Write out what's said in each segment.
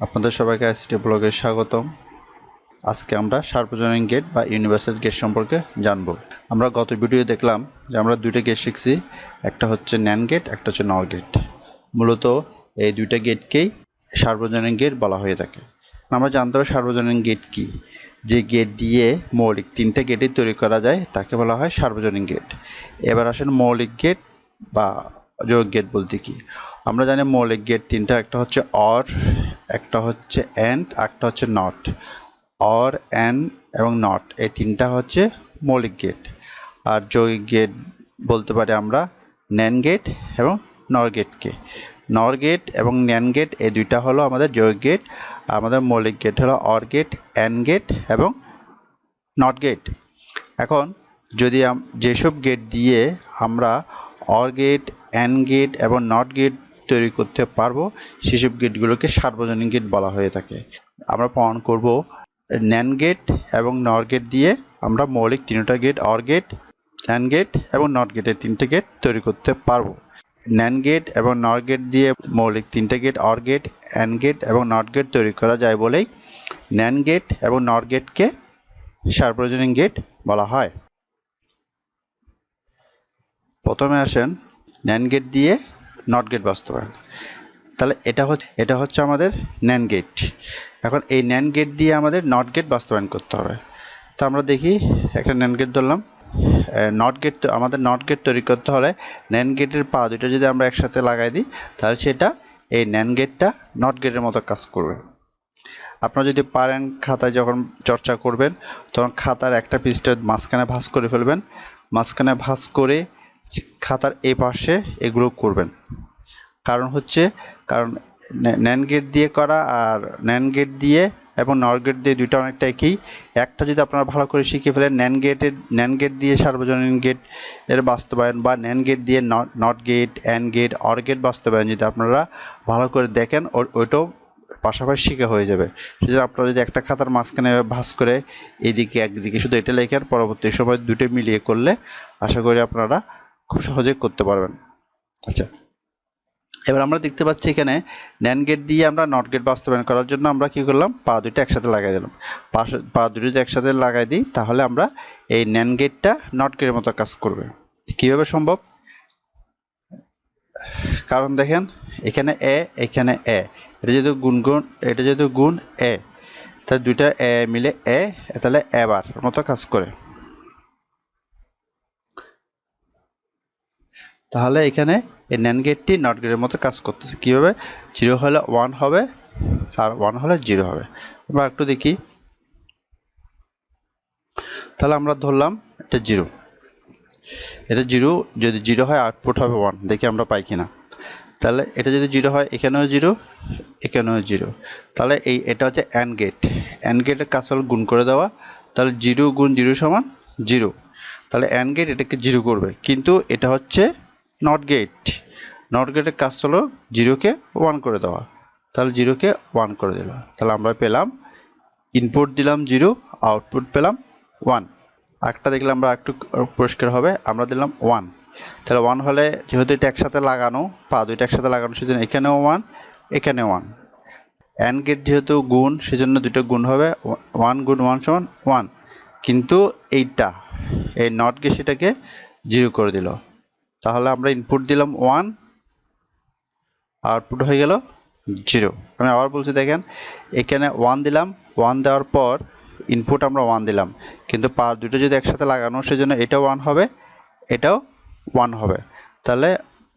আপনাদের সবাইকে আইসিটি ব্লগে স্বাগতম। আজকে আমরা সার্বজনীন গেট বা ইউনিভার্সাল গেট সম্পর্কে জানব। আমরা গত ভিডিও দেখলাম যে আমরা দুইটা গেট শিখছি, একটা হচ্ছে NAND গেট, একটা হচ্ছে NOR গেট। মূলত এই দুইটা গেটকেই সার্বজনীন গেট বলা হয়ে থাকে। আমরা জানতে হবে সার্বজনীন গেট কি। যে গেট দিয়ে মৌলিক তিনটা গেটই তৈরি করা যায় তাকে বলা হয় সার্বজনীন গেট। এবার আসেন মৌলিক গেট বা যৌগিক গেট বলতে কি। আমরা জানি মৌলিক গেট তিনটা, একটা হচ্ছে অর, একটা হচ্ছে এন্ড, একটা হচ্ছে নট। অর, এন্ড এবং নট এই তিনটা হচ্ছে মৌলিক গেট। আর যৌগিক গেট বলতে পারি আমরা NAND গেট এবং NOR গেটকে। NOR গেট এবং NAND গেট এই দুইটা হলো আমাদের যৌগিক গেট। আমাদের মৌলিক গেট হলো অর গেট, এন্ড গেট এবং নট গেট। এখন যদি যেসব গেট দিয়ে আমরা অর গেট, এন্ড গেট এবং নট গেট তৈরি করতে পারবো সেসব গেটগুলোকে সার্বজনীন গেট বলা হয়ে থাকে। আমরা প্রমাণ করব NAND গেট এবং NOR গেট দিয়ে আমরা মৌলিক তিনটা gate or gate, and gate এবং নট গেটের তিনটে গেট তৈরি করতে পারবো। NAND গেট এবং NOR গেট দিয়ে মৌলিক তিনটে gate or gate, and gate এবং নট গেট তৈরি করা যায় বলেই NAND গেট এবং NOR গেটকে সার্বজনীন গেট বলা হয়। প্রথমে আসেন NAND গেট দিয়ে নট গেট বাস্তবায়ন। তাহলে এটা হচ্ছে আমাদের NAND গেট। এখন এই NAND গেট দিয়ে আমাদের নট গেট বাস্তবায়ন করতে হবে। তো আমরা দেখি একটা NAND গেট ধরলাম। নট গেট, আমাদের নট গেট তৈরি করতে হলে NAND গেটের পা দুটো যদি আমরা একসাথে লাগাই দিই তাহলে সেটা এই NAND গেটটা নট গেটের মতো কাজ করবে। আপনারা যদি পারেন খাতায় যখন চর্চা করবেন তখন খাতার একটা পৃষ্ঠার মাঝখানে ভাঁজ করে ফেলবেন। মাঝখানে ভাঁজ করে খাতার এই পাশে এগুলো করবেন। কারণ NAND গেট দিয়ে করা আর NAND গেট দিয়ে এবং NOR গেট দিয়ে দুইটা অনেকটা একই। একটা যদি আপনারা ভালো করে শিখে ফেলেন NAND গেট দিয়ে সার্বজনীন গেট এর বাস্তবায়ন বা NAND গেট দিয়ে not gate, and gate, or gate বাস্তবায়ন যদি আপনারা ভালো করে দেখেন ওইটাও পাশাপাশি শিখা হয়ে যাবে। সেজন্য আপনারা যদি একটা খাতার মাঝখানে ভাঁজ করে এদিকে একদিকে শুধু এটা লেখেন, পরবর্তী সময় দুটো মিলিয়ে করলে আশা করি আপনারা খুব সহজে করতে পারবেন। আচ্ছা, এবার আমরা দেখতে পাচ্ছি এখানে NAND গেট দিয়ে আমরা নট গেট বাস্তবায়ন করার জন্য আমরা কি করলাম, পা দুটো একসাথে লাগাই দিলাম। পা দুটো যদি একসাথে লাগাই দিই তাহলে আমরা এই NAND গেটটা নট গেটের মতো কাজ করবে। কিভাবে সম্ভব? কারণ দেখেন এখানে এ, এখানে এ, এটা যেহেতু গুণ এ, তাহলে দুইটা এ মিলে এ, তাহলে এবার মতো কাজ করে। তাহলে এখানে এই NAND গেটটি নট গেটের মতো কাজ করতেছে। কিভাবে? 0 হলে 1 হবে আর 1 হলে 0 হবে। আমরা একটু দেখি। তাহলে আমরা ধরলাম এটা 0, এটা 0, যদি 0 হয় আউটপুট হবে 1। দেখি আমরা পাই কিনা। তাহলে এটা যদি 0 হয় এখানেও 0, এখানেও 0। তাহলে এটা হচ্ছে এন্ড গেট। এন্ড গেটের কাজ হলো গুণ করে দেওয়া। তাহলে 0 গুণ 0 সমান 0। তাহলে এন্ড গেট এটাকে 0 করবে, কিন্তু এটা হচ্ছে নট গেট। নট গেটের কাজ হলো 0-কে 1 করে দেওয়া। তাহলে 0-কে 1 করে দিল। তাহলে আমরা পেলাম ইনপুট দিলাম 0, আউটপুট পেলাম 1। একটা দেখলে আমরা একটু পরিষ্কার হবে, আমরা দিলাম 1। তাহলে 1 হলে যেহেতু এটা একসাথে লাগানো, পা দুইটা একসাথে লাগানো, সেজন্য এখানেও 1, এখানেও 1। এন্ড গেট যেহেতু গুণ, সেজন্য দুটো গুণ হবে, 1 গুণ 1 সমান 1। কিন্তু এই নট গেট সেটাকে 0 করে দিল। তাহলে আমরা ইনপুট দিলাম 1, আউটপুট হয়ে গেল 0। আমি আবার বলছি, দেখেন এখানে 1 দিলাম, 1 দেওয়ার পর ইনপুট আমরা 1 দিলাম, কিন্তু পা দুটো যদি একসাথে লাগানো, সেজন্য এটাও 1 হবে, এটাও 1 হবে। তাহলে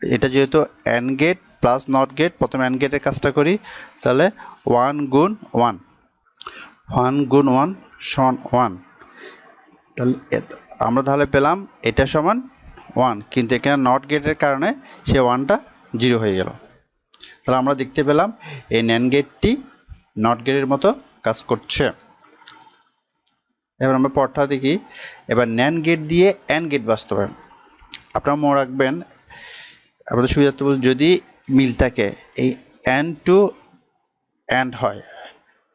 এটা যেহেতু and gate plus not gate, প্রথমে এন্ড গেটের কাজটা করি। তাহলে 1 গুণ 1, 1 গুণ 1 সমান 1। তাহলে আমরা পেলাম এটা সমান 1, কিন্তু এখানে নট গেটের কারণে সে 1টা 0 হয়ে গেল। তাহলে আমরা দেখতে পেলাম এই NAND গেটটি নট গেটের মতো কাজ করছে। এবার আমরা পরটা দেখি। এবার NAND গেট দিয়ে এন্ড গেট বাস্তবায়ন। আপনারা মনে রাখবেন, আমাদের সুবিধার্থে বলতে, যদি মিল থাকে, এই এন্ড টু এন্ড হয়,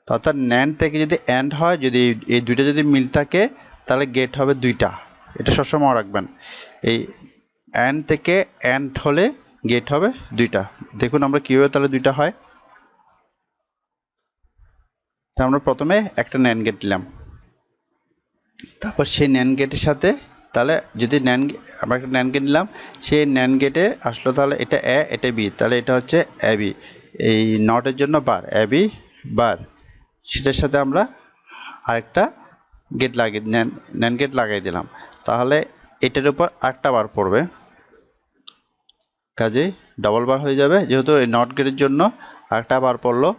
অর্থাৎ NAND থেকে যদি এন্ড হয়, যদি এই দুইটা যদি মিল থাকে তাহলে গেট হবে দুইটা। এটা সবসময় মনে রাখবেন, এই এন্ড থেকে এন্ড হলে গেট হবে দুইটা। দেখুন আমরা কিভাবে তাহলে দুইটা হয়। তা আমরা প্রথমে একটা NAND গেট নিলাম, তারপর সেই NAND গেটের সাথে তাহলে যদি আমরা একটা NAND গেট নিলাম, সেই NAND গেটে আসলো তাহলে এটা এ এটা বি, তাহলে এটা হচ্ছে এ বি, এই নটের জন্য বার এ বি বার, সেটার সাথে আমরা আরেকটা গেট লাগিয়ে NAND গেট লাগাই দিলাম, তাহলে এটার উপর আরেকটা বার পড়বে, কাজেই ডাবল বার হয়ে যাবে, যেহেতু এই নট গেটের জন্য আরেকটা বার পড়লো।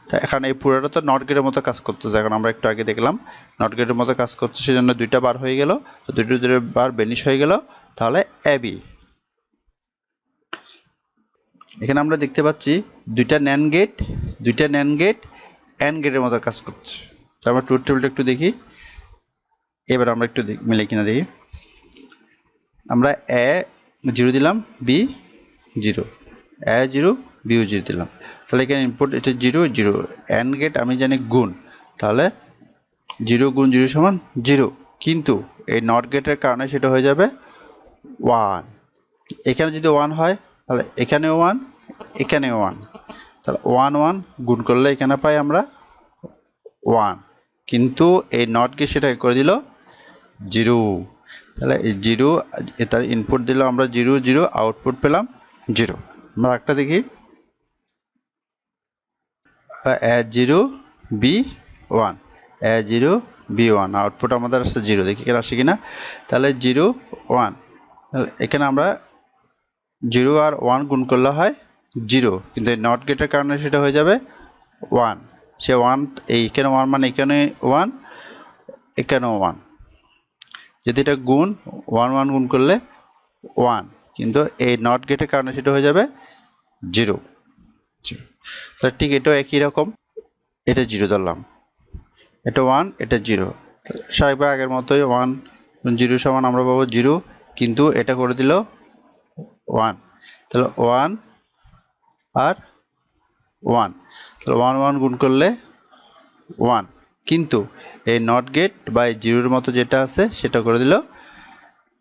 তা এখানে এই পুরোটা তো নট গেটের মতো কাজ করতেছে, এখন আমরা একটু আগে দেখলাম নট গেটের মতো কাজ করছে, সেজন্য দুইটা বার হয়ে গেল, তো দুটো বার বেনিশ হয়ে গেল, তাহলে এ বি। এখানে আমরা দেখতে পাচ্ছি দুইটা NAND গেট AND গেটের মতো কাজ করছে। তো আমরা ট্রুথ টেবিলটা একটু দেখি, এবার আমরা একটু মিলে কিনা দেখি। আমরা এ 0 দিলাম, বি 0, এ 0 বিও 0 দিলাম, তাহলে এখানে ইনপুট এটা 0 0, AND গেট আমি জানি গুণ, তাহলে 0 গুণ 0 সমান 0, কিন্তু এই নট গেটের কারণে সেটা হয়ে যাবে 1। এখানে যদি 1 হয় তাহলে এখানেও 1 এখানেও 1, তাহলে 1 1 গুণ করলে এখানে পাই আমরা 1, কিন্তু এই নট গেট সেটা করে দিল 0, তাহলে এই 0 তার ইনপুট দিলাম আমরা 0 0, আউটপুট পেলাম 0। আমরা একটা দেখি, এ 0 বি 1, এ 0 বি 1, আউটপুট আমাদের আসছে 0, দেখি এখানে আসে কিনা, তাহলে 0 1, এখানে আমরা 0 আর 1 গুণ করলে হয় 0, কিন্তু এই নট গেটের কারণে সেটা হয়ে যাবে 1, সে 1 এইখানে 1 মানে এখানে 1 এখানেও 1, যদি এটা গুণ 1 1 গুণ করলে 1, কিন্তু এই নট গেটের কারণে সেটা হয়ে যাবে 0। তাহলে ঠিক এটাও একই রকম, এটা 0 ধরলাম, এটা 1 এটা 0, স্বাভাবিক আগের মতোই 1 0 সমান আমরা পাবো 0, কিন্তু এটা করে দিল 1, তাহলে 1 আর 1, তাহলে 1 1 গুণ করলে 1, কিন্তু এই নট গেট বা এই 0 এর মতো যেটা আছে সেটা করে দিল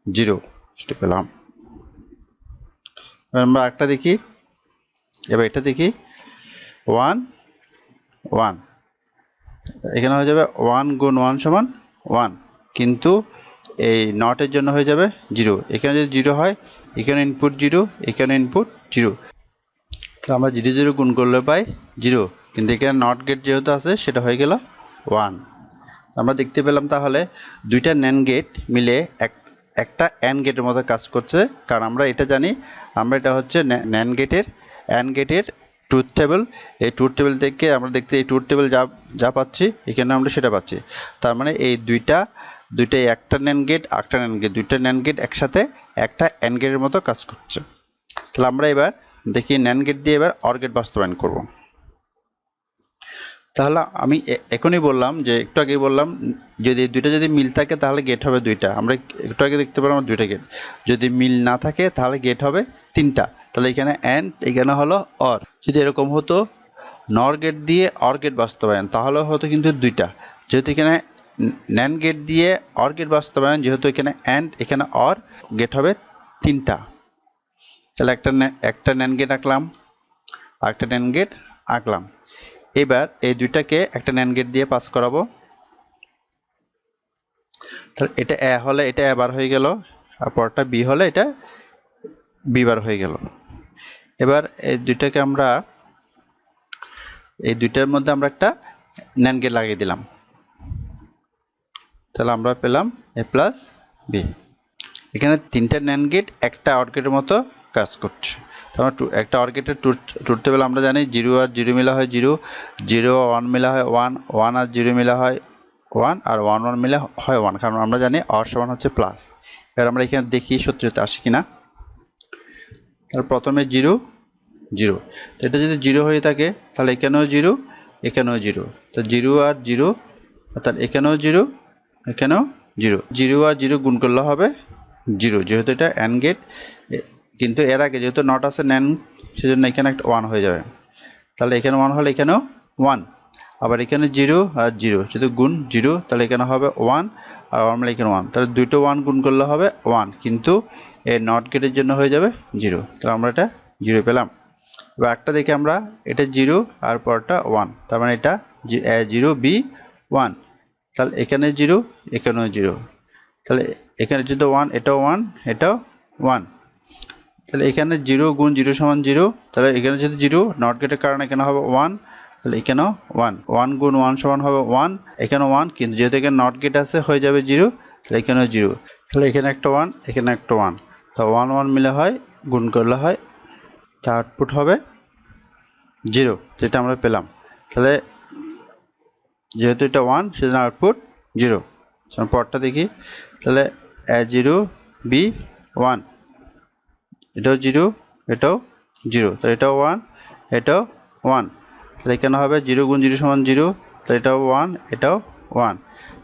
0, সেটা পেলাম। আমরা একটা দেখি, এবার এটা দেখি 1 1, এখানে হয়ে যাবে 1 গুণ 1 সমান 1, কিন্তু এই নটের জন্য হয়ে যাবে 0, এখানে যদি 0 হয় এখানে ইনপুট 0 এখানে ইনপুট 0, তো আমরা 0 0 গুণ করলে পাই 0, কিন্তু এখানে নট গেট যেহেতু আছে সেটা হয়ে গেল 1। আমরা দেখতে পেলাম তাহলে দুইটা NAND গেট মিলে একটা AND গেটের মতো কাজ করছে, কারণ আমরা এটা জানি, আমরা এটা হচ্ছে NAND গেটের AND গেটের ট্রুথ টেবিল, এই ট্রুথ টেবিল থেকে আমরা দেখতে এই ট্রুথ টেবিল যা পাচ্ছি এখানে আমরা সেটা পাচ্ছি, তার মানে এই দুইটাই একটা NAND গেট একটা NAND গেট, দুইটা NAND গেট একসাথে একটা AND গেটের মতো কাজ করছে। তাহলে আমরা এবার দেখি NAND গেট দিয়ে এবার OR গেট বাস্তবায়ন করব। তাহলে আমি এখনই বললাম যে একটু আগেই বললাম যদি দুইটা যদি মিল থাকে তাহলে গেট হবে দুইটা, আমরা একটু আগে দেখতে পেলাম দুইটা গেট, যদি মিল না থাকে তাহলে গেট হবে তিনটা, তাহলে এখানে অ্যান্ড এখানে হলো অর। যদি এরকম হতো নর গেট দিয়ে অর গেট বাস্তবায়ন তাহলে হতো কিন্তু দুইটা, যেহেতু এখানে NAND গেট দিয়ে অর গেট বাস্তবায়ন, যেহেতু এখানে অ্যান্ড এখানে অর, গেট হবে তিনটা। তাহলে একটা NAND গেট আঁকলাম আর একটা NAND গেট আঁকলাম, এবার এই দুইটাকে একটা NAND গেট দিয়ে পাস করাবো, তাহলে এটা এ হলে এটা এ বার হয়ে গেল, আর পরটা বি হলে এটা বি বার হয়ে গেল। এবার এই দুইটাকে আমরা এই দুইটার মধ্যে আমরা একটা NAND গেট লাগিয়ে দিলাম, তাহলে আমরা পেলাম এ প্লাস বি। এখানে তিনটা NAND গেট একটা অর গেটের মতো কাজ করছে, তাহলে একটা অর গেটের ট্রুথ টেবিল আমরা জানি 0 আর 0 মিলা হয় 0, 0 1 মিলা হয় 1, 1 আর 0 মিলা হয় 1, আর 1 1 মিলা হয় 1, কারণ আমরা জানি অর সমান হচ্ছে প্লাস। এবার আমরা এখানে দেখি সত্যি সত্যি আসে কিনা। তাহলে প্রথমে 0 0, তো এটা যদি 0 হয়ে থাকে তাহলে এখানেও 0 এখানেও 0, তো 0 আর 0 অর্থাৎ এখানেও 0 এখানেও 0, 0 আর 0 গুণ করলে হবে 0, যেহেতু এটা AND গেট, কিন্তু এর আগে যেহেতু নট আছে NAND সেজন্য এখানে একটা 1 হয়ে যাবে, তাহলে এখানে 1 হলে এখানেও 1, আবার এখানে 0 আর 0 যদি গুণ 0 তাহলে এখানে হবে 1, আর আমরা এখানে 1, তাহলে দুটো 1 গুণ করলে হবে 1, কিন্তু এই নট গেটের জন্য হয়ে যাবে 0, তাহলে আমরা এটা 0 পেলাম। এবার একটা দেখি আমরা, এটা 0 আর পরটা 1, তার মানে এটা 0 b 1, তাহলে এখানে 0 এখানেও 0, তাহলে এখানে যেহেতু 1 এটাও 1 এটাও 1, তাহলে এখানে 0 গুণ 0 সমান 0, তাহলে এখানে যেহেতু 0 নট গেটের কারণে এখানে হবে 1, তাহলে এখানেও 1, 1 গুণ 1 সমান হবে 1, এখানে 1, কিন্তু যেহেতু এখানে নট গেট আছে হয়ে যাবে 0, তাহলে এখানেও 0, তাহলে এখানে একটা 1 এখানে একটা 1, তো 1 1 মিলে হয়, গুণ করলে হয়, তা আউটপুট হবে 0, যেটা আমরা পেলাম। তাহলে যেহেতু এটা 1 সেজন্য আউটপুট 0। পরটা দেখি, তাহলে a0 b 1, এটাও 0 এটাও 0, তাহলে এটাও 1 এটাও 1, তাহলে এখানে হবে 0 গুণ 0 সমান 0, তাহলে এটাও 1 এটাও 1,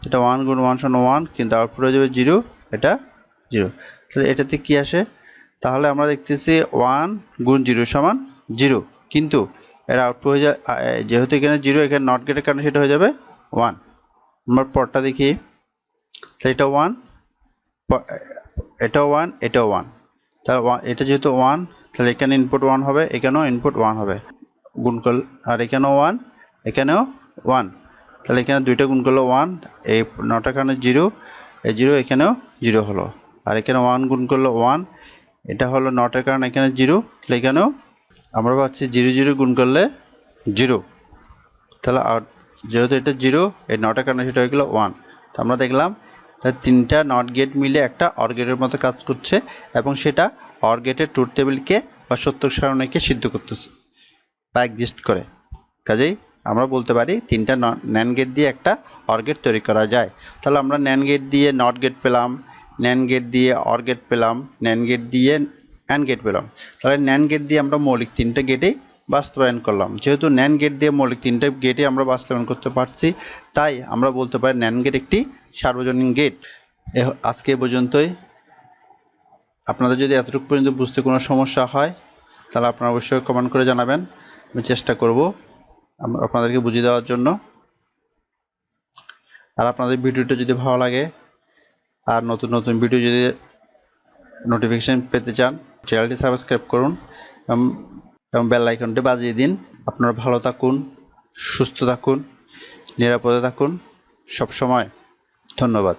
এটা 1 গুণ 1 সমান 1, কিন্তু আউটপুট হয়ে যাবে 0, এটা 0। তাহলে এটাতে কি আসে, তাহলে আমরা দেখতেছি 1 গুণ 0 সমান 0, কিন্তু এর আউটপুট হয়ে যায়, যেহেতু এখানে 0 এখানে নট গেটের কারণে সেটা হয়ে যাবে 1। আমরা পরটা দেখি, তাহলে এটা 1 এটাও 1 এটাও 1, তাহলে এটা যেহেতু 1, তাহলে এখানে ইনপুট 1 হবে, এখানেও ইনপুট 1 হবে, গুণ করলে, আর এখানেও 1 এখানেও 1, তাহলে এখানে দুইটা গুণ করলে 1, এই নটার কারণে 0, এই 0 এখানেও 0 হলো, আর এখানে 1 গুণ করলে 1, এটা হলো নটের কারণে এখানে 0, তাহলে এখানেও আমরা পাচ্ছি 0 0 গুণ করলে 0, তাহলে যেহেতু এটা 0, এই নটের কারণে সেটা হয়ে গেল 1। তো আমরা দেখলাম তাহলে তিনটা নট গেট মিলে একটা অর গেটের মতো কাজ করছে, এবং সেটা অর গেটের ট্রুথ টেবিলকে বা সত্য সারণীকে সিদ্ধ করতেছে বা এক্সিস্ট করে। কাজেই আমরা বলতে পারি তিনটা ন্যান্ড গেট দিয়ে একটা অর গেট তৈরি করা যায়। তাহলে আমরা ন্যান্ড গেট দিয়ে নট গেট পেলাম, ন্যান্ড গেট দিয়ে অর গেট পেলাম, ন্যান্ড গেট দিয়ে অ্যান্ড গেট পেলাম। তাহলে ন্যান্ড গেট দিয়ে আমরা মৌলিক তিনটা গেটেই বাস্তবায়ন করলাম। যেহেতু ন্যান্ড গেট দিয়ে মৌলিক তিনটা গেটে আমরা বাস্তবায়ন করতে পারছি, তাই আমরা বলতে পারি ন্যান্ড গেট একটি সার্বজনীন গেট। আজকে পর্যন্তই। আপনাদের যদি এতটুকু পর্যন্ত বুঝতে কোনো সমস্যা হয় তাহলে আপনারা অবশ্যই কমেন্ট করে জানাবেন, আমি চেষ্টা করব আপনাদেরকে বুঝিয়ে দেওয়ার জন্য। আর আপনাদের ভিডিওটা যদি ভালো লাগে আর নতুন নতুন ভিডিও যদি নোটিফিকেশন পেতে চান, চ্যানেলটি সাবস্ক্রাইব করুন এবং বেল আইকনটি বাজিয়ে দিন। আপনারা ভালো থাকুন, সুস্থ থাকুন, নিরাপদে থাকুন সব সময়। ধন্যবাদ।